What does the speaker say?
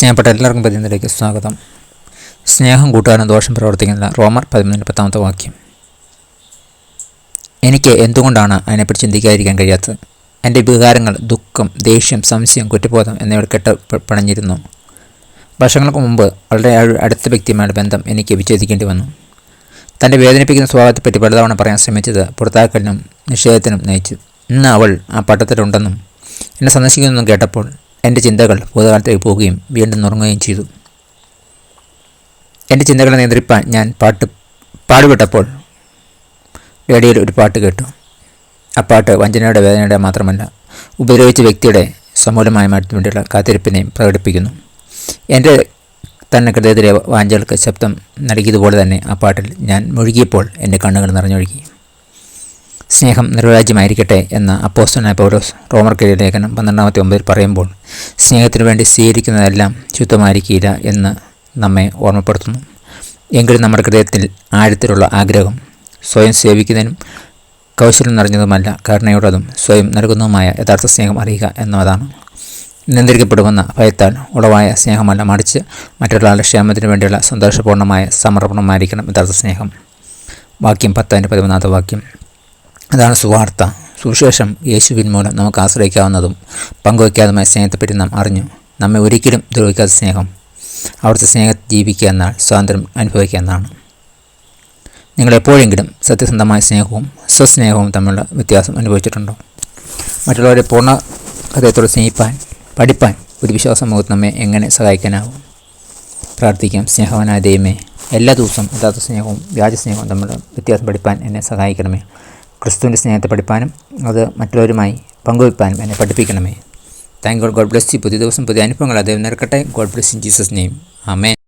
സ്നേഹപ്പെട്ട എല്ലാവർക്കും പതിനൊന്നിലേക്ക് സ്വാഗതം. സ്നേഹം കൂട്ടുകാരനും ദോഷം പ്രവർത്തിക്കുന്നില്ല. റോമർ 11:10 വാക്യം. എനിക്ക് എന്തുകൊണ്ടാണ് അതിനെപ്പറ്റി ചിന്തിക്കാതിരിക്കാൻ കഴിയാത്തത്? എൻ്റെ വികാരങ്ങൾ ദുഃഖം, ദേഷ്യം, സംശയം, കുറ്റബോധം എന്നിവ പണഞ്ഞിരുന്നു. വർഷങ്ങൾക്ക് മുമ്പ് വളരെ അടുത്ത വ്യക്തിയുമായുള്ള ബന്ധം എനിക്ക് വിച്ഛേദിക്കേണ്ടി വന്നു. തൻ്റെ വേദനിപ്പിക്കുന്ന സ്വഭാവത്തെപ്പറ്റി പലതവണ പറയാൻ ശ്രമിച്ചത് പുറത്താക്കലിനും നിഷേധത്തിനും നയിച്ചു. ഇന്ന് അവൾ ആ പട്ടത്തിലുണ്ടെന്നും എന്നെ സന്ദർശിക്കുന്നതെന്നും കേട്ടപ്പോൾ എൻ്റെ ചിന്തകൾ ഭൂതകാലത്തേക്ക് പോവുകയും വീണ്ടും നുറങ്ങുകയും ചെയ്തു. എൻ്റെ ചിന്തകളെ നിയന്ത്രിപ്പാൻ ഞാൻ പാടുപെട്ടപ്പോൾ റേഡിയോയിൽ ഒരു പാട്ട് കേട്ടു. ആ പാട്ട് വഞ്ചനയുടെ വേദനയുടെ മാത്രമല്ല, ഉപദ്രവിച്ച വ്യക്തിയുടെ സമൂലമായ മാറ്റത്തിന് വേണ്ടിയുള്ള കാത്തിരിപ്പിനെയും പ്രകടിപ്പിക്കുന്നു. എൻ്റെ തന്നെ ഹൃദയത്തിലെ വാഞ്ചകൾക്ക് ശബ്ദം നൽകിയതുപോലെ തന്നെ ആ പാട്ടിൽ ഞാൻ മുഴുകിയപ്പോൾ എൻ്റെ കണ്ണുകൾ നിറഞ്ഞൊഴുകി. സ്നേഹം നിർവ്യാജ്യമായിരിക്കട്ടെ എന്ന അപ്പോസ്തലനായ പൗലോസ് റോമർക്കെഴുതിയ ലേഖനം 12:9 പറയുമ്പോൾ സ്നേഹത്തിനു വേണ്ടി സ്വീകരിക്കുന്നതെല്ലാം ശുദ്ധമായിരിക്കില്ല എന്ന് നമ്മെ ഓർമ്മപ്പെടുത്തുന്നു. എങ്കിലും നമ്മുടെ ഹൃദയത്തിൽ ആഴത്തിലുള്ള ആഗ്രഹം സ്വയം സേവിക്കുന്നതിനും കൗശലം നിറഞ്ഞതുമല്ല, കരുണയുള്ളതും സ്വയം നൽകുന്നതുമായ യഥാർത്ഥ സ്നേഹം അറിയുക എന്നതാണ്. നിയന്ത്രിക്കപ്പെടുമെന്ന ഭയത്താൽ ഉളവായ സ്നേഹമല്ല, മറിച്ച് മറ്റൊരാളുടെ ക്ഷേമത്തിനു വേണ്ടിയുള്ള സന്തോഷപൂർണ്ണമായ സമർപ്പണമായിരിക്കണം യഥാർത്ഥ സ്നേഹം. വാക്യം 10:13 വാക്യം. അതാണ് സുവാർത്ത. സുവിശേഷം യേശുവിൻ മൂലം നമുക്ക് ആശ്രയിക്കാവുന്നതും പങ്കുവയ്ക്കാതുമായ സ്നേഹത്തെപ്പറ്റി നാം അറിഞ്ഞു. നമ്മെ ഒരിക്കലും ദ്രോഹിക്കാത്ത സ്നേഹം, അവിടുത്തെ സ്നേഹത്തിൽ ജീവിക്കുക എന്നാൽ സ്വാതന്ത്ര്യം അനുഭവിക്കുക എന്നാണ്. നിങ്ങളെപ്പോഴെങ്കിലും സത്യസന്ധമായ സ്നേഹവും സ്വസ്നേഹവും തമ്മിലുള്ള വ്യത്യാസം അനുഭവിച്ചിട്ടുണ്ടോ? മറ്റുള്ളവരെ പൂർണ്ണ ഹൃദയത്തോടെ സ്നേഹിപ്പാൻ പഠിപ്പാൻ ഒരു വിശ്വാസമുഖത്ത് നമ്മെ എങ്ങനെ സഹായിക്കാനാവും? പ്രാർത്ഥിക്കാം. സ്നേഹവാനായ ദൈവമേ, എല്ലാ ദിവസവും യഥാർത്ഥ സ്നേഹവും വ്യാജസ്നേഹവും തമ്മിലുള്ള വ്യത്യാസം പഠിപ്പാൻ എന്നെ സഹായിക്കണമേ. ക്രിസ്തുവിൻ്റെ സ്നേഹത്തെ പഠിപ്പാനും അത് മറ്റുള്ളവരുമായി പങ്കുവയ്പ്പാനും എന്നെ പഠിപ്പിക്കണമേ. Thank God. God bless you. പുതിയ ദിവസം പുതിയ അനുഭവങ്ങൾ അദ്ദേഹം നിരക്കട്ടെ. God bless in Jesus name. Amen.